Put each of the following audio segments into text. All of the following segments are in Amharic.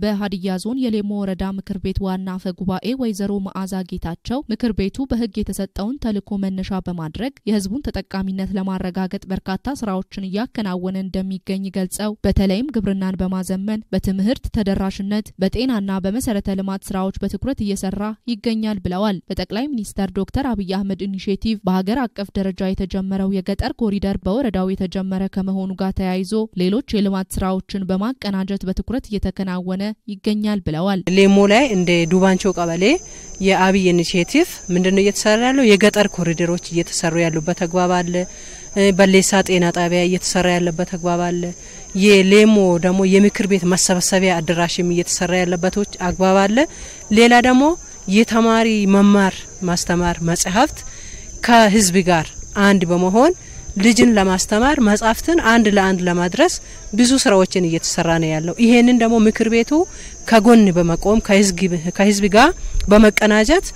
በሃዲያ ዞን የሌሞ ወረዳ ምክር ቤት ዋና አፈ ጉባኤ ወይዘሮ መዓዛ ጌታቸው ምክር ቤቱ በህግ የተሰጠውን ተልዕኮ መነሻ በማድረግ የህዝቡን ተጠቃሚነት ለማረጋገጥ በርካታ ስራዎችን እያከናወነ እንደሚገኝ ገልጸው በተለይም ግብርናን በማዘመን በትምህርት ተደራሽነት በጤናና በመሰረተ ልማት ስራዎች በትኩረት እየሰራ ይገኛል ብለዋል። በጠቅላይ ሚኒስትር ዶክተር አብይ አህመድ ኢኒሼቲቭ በሀገር አቀፍ ደረጃ የተጀመረው የገጠር ኮሪደር በወረዳው የተጀመረ ከመሆኑ ጋር ተያይዞ ሌሎች የልማት ስራዎችን በማቀናጀት በትኩረት እየተከናወነ ይገኛል ብለዋል። ሌሞ ላይ እንደ ዱባንቾ ቀበሌ የአብይ ኢኒሼቲቭ ምንድነው እየተሰራ ያለው የገጠር ኮሪደሮች እየተሰሩ ያሉበት ተግባብ አለ። በሌሳ ጤና ጣቢያ እየተሰራ ያለበት ተግባብ አለ። የሌሞ ደግሞ የምክር ቤት መሰብሰቢያ አድራሽም እየተሰራ ያለበት አግባብ አለ። ሌላ ደግሞ የተማሪ መማር ማስተማር መጽሐፍት ከህዝብ ጋር አንድ በመሆን ልጅን ለማስተማር መጻፍትን አንድ ለአንድ ለማድረስ ብዙ ስራዎችን እየተሰራ ነው ያለው። ይሄንን ደግሞ ምክር ቤቱ ከጎን በመቆም ከህዝብ ጋር በመቀናጀት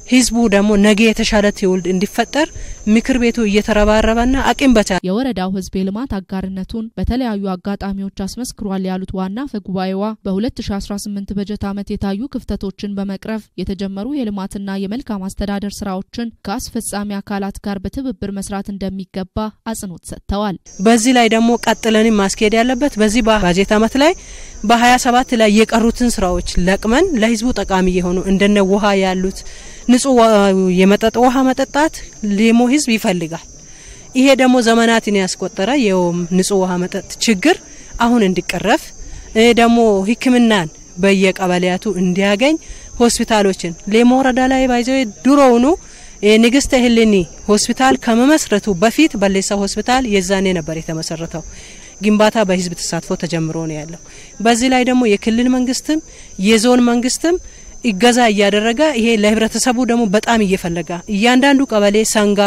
ህዝቡ ደግሞ ነገ የተሻለ ትውልድ እንዲፈጠር ምክር ቤቱ እየተረባረበና አቅም በቻ የወረዳው ህዝብ የልማት አጋርነቱን በተለያዩ አጋጣሚዎች አስመስክሯል ያሉት ዋና አፈ ጉባኤዋ በ2018 በጀት ዓመት የታዩ ክፍተቶችን በመቅረፍ የተጀመሩ የልማትና የመልካም አስተዳደር ስራዎችን ከአስፈጻሚ አካላት ጋር በትብብር መስራት እንደሚገባ አጽንኦት ሰጥተዋል። በዚህ ላይ ደግሞ ቀጥለን ማስኬድ ያለበት በዚህ በጀት ዓመት ላይ በ27 ላይ የቀሩትን ስራዎች ለቅመን ለህዝቡ ጠቃሚ የሆኑ እንደነ ውሃ ያሉት ንጹህ የመጠጥ ውሃ መጠጣት ሌሞ ህዝብ ይፈልጋል። ይሄ ደግሞ ዘመናትን ያስቆጠረ የንጹህ ውሃ መጠጥ ችግር አሁን እንዲቀረፍ ደግሞ ህክምናን በየቀበሌያቱ እንዲያገኝ ሆስፒታሎችን ሌሞ ወረዳ ላይ ባይዘው ድሮውኑ ንግስተ ህልኒ ሆስፒታል ከመመስረቱ በፊት በሌሳ ሆስፒታል የዛኔ ነበር የተመሰረተው። ግንባታ በህዝብ ተሳትፎ ተጀምሮ ነው ያለው። በዚህ ላይ ደግሞ የክልል መንግስትም የዞን መንግስትም ይገዛ ያደረገ ይሄ ለህብረተሰቡ ደግሞ በጣም እየፈለጋ እያንዳንዱ ቀበሌ ሰንጋ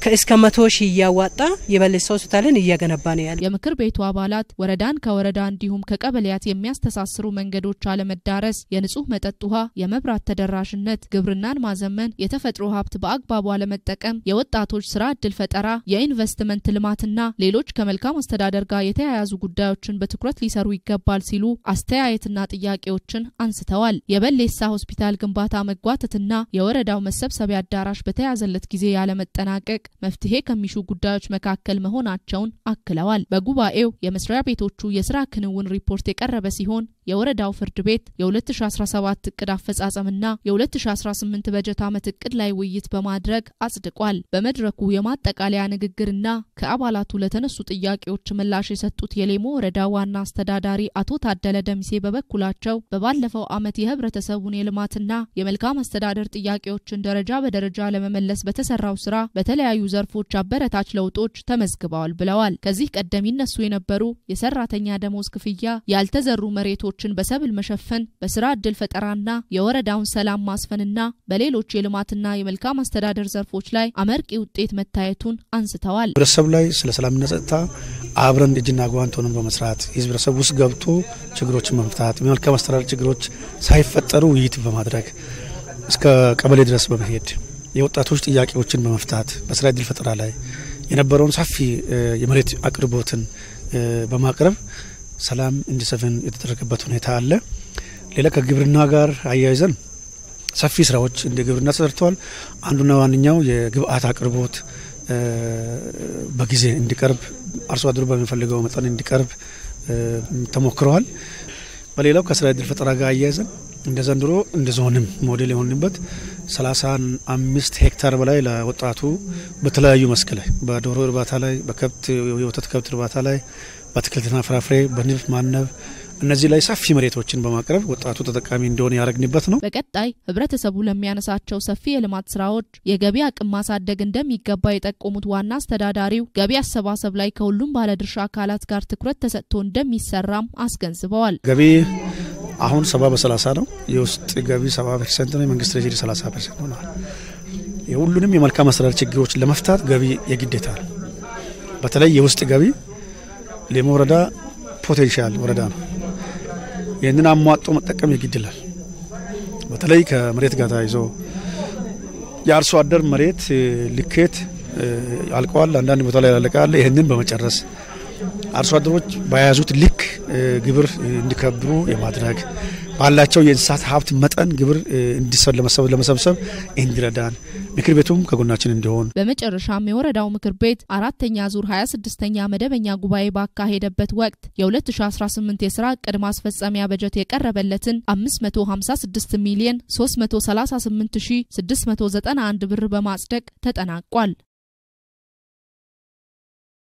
ከእስከ 100,000 ያዋጣ የበለሰ ሆስፒታልን እያገነባ ነው ያለው። የምክር ቤቱ አባላት ወረዳን ከወረዳ እንዲሁም ከቀበሌያት የሚያስተሳስሩ መንገዶች አለመዳረስ፣ የንጹህ መጠጥ ውሃ፣ የመብራት ተደራሽነት፣ ግብርናን ማዘመን፣ የተፈጥሮ ሀብት በአግባቡ አለመጠቀም፣ የወጣቶች ስራ እድል ፈጠራ፣ የኢንቨስትመንት ልማትና ሌሎች ከመልካም አስተዳደር ጋር የተያያዙ ጉዳዮችን በትኩረት ሊሰሩ ይገባል ሲሉ አስተያየትና ጥያቄዎችን አንስተዋል። የበለሳ ሆስፒታል ግንባታ መጓተትና የወረዳው መሰብሰቢያ አዳራሽ በተያዘለት ጊዜ ያለመጠናቀቅ መፍትሄ ከሚሹ ጉዳዮች መካከል መሆናቸውን አክለዋል። በጉባኤው የመስሪያ ቤቶቹ የስራ ክንውን ሪፖርት የቀረበ ሲሆን የወረዳው ፍርድ ቤት የ2017 እቅድ አፈጻጸምና የ2018 በጀት ዓመት እቅድ ላይ ውይይት በማድረግ አጽድቋል። በመድረኩ የማጠቃለያ ንግግርና ከአባላቱ ለተነሱ ጥያቄዎች ምላሽ የሰጡት የሌሞ ወረዳ ዋና አስተዳዳሪ አቶ ታደለ ደምሴ በበኩላቸው በባለፈው ዓመት የህብረተሰቡን የልማትና የመልካም አስተዳደር ጥያቄዎችን ደረጃ በደረጃ ለመመለስ በተሰራው ስራ በተለያዩ ዘርፎች አበረታች ለውጦች ተመዝግበዋል ብለዋል። ከዚህ ቀደም ይነሱ የነበሩ የሰራተኛ ደሞዝ ክፍያ፣ ያልተዘሩ መሬቶችን በሰብል መሸፈን፣ በስራ እድል ፈጠራና የወረዳውን ሰላም ማስፈንና በሌሎች የልማትና የመልካም አስተዳደር ዘርፎች ላይ አመርቂ ውጤት መታየቱን አንስተዋል። ህብረተሰቡ ላይ ስለ ሰላምና ጸጥታ አብረን እጅና ጓንት ሆነን በመስራት ህብረተሰቡ ውስጥ ገብቶ ችግሮችን መፍታት፣ የመልካም አስተዳደር ችግሮች ሳይፈጠሩ ውይይት በማድረግ እስከ ቀበሌ ድረስ በመሄድ የወጣቶች ጥያቄዎችን በመፍታት በስራ እድል ፈጠራ ላይ የነበረውን ሰፊ የመሬት አቅርቦትን በማቅረብ ሰላም እንዲሰፍን የተደረገበት ሁኔታ አለ። ሌላ ከግብርና ጋር አያይዘን ሰፊ ስራዎች እንደ ግብርና ተሰርተዋል። አንዱና ዋንኛው የግብአት አቅርቦት በጊዜ እንዲቀርብ አርሶ አደሩ በሚፈልገው መጠን እንዲቀርብ ተሞክረዋል። በሌላው ከስራ እድል ፈጠራ ጋር አያይዘን እንደ ዘንድሮ እንደ ዞንም ሞዴል የሆንበት 35 ሄክታር በላይ ለወጣቱ በተለያዩ መስክ ላይ በዶሮ እርባታ ላይ በከብት የወተት ከብት እርባታ ላይ በአትክልትና ፍራፍሬ በንብ ማነብ እነዚህ ላይ ሰፊ መሬቶችን በማቅረብ ወጣቱ ተጠቃሚ እንደሆነ ያረግንበት ነው። በቀጣይ ህብረተሰቡ ለሚያነሳቸው ሰፊ የልማት ስራዎች የገቢ አቅም ማሳደግ እንደሚገባ የጠቆሙት ዋና አስተዳዳሪው ገቢ አሰባሰብ ላይ ከሁሉም ባለድርሻ አካላት ጋር ትኩረት ተሰጥቶ እንደሚሰራም አስገንዝበዋል። ገቢ አሁን 70% ነው። የውስጥ ገቢ 70% ነው። የመንግስት ትሬጀሪ 30% ነው። የሁሉንም የመልካም አስተዳደር ችግሮች ለመፍታት ገቢ የግዴታ ነው። በተለይ የውስጥ ገቢ ሌሞ ወረዳ ፖቴንሻል ወረዳ ነው። ይህንን አሟጦ መጠቀም ይግድላል። በተለይ ከመሬት ጋር ተያይዞ የአርሶ አደር መሬት ልኬት አልቋል። አንዳንድ ቦታ ላይ ያለቃል። ይህንን በመጨረስ አርሶ አደሮች በያዙት ልክ ግብር እንዲከብሩ የማድረግ ባላቸው የእንስሳት ሀብት መጠን ግብር እንዲሰል ለመሰብሰብ እንዲረዳን ምክር ቤቱም ከጎናችን እንዲሆን በመጨረሻም የወረዳው ምክር ቤት አራተኛ ዙር 26ኛ መደበኛ ጉባኤ ባካሄደበት ወቅት የ2018 የሥራ ዕቅድ ማስፈጸሚያ በጀት የቀረበለትን 556 ሚሊዮን 338691 ብር በማጽደቅ ተጠናቋል።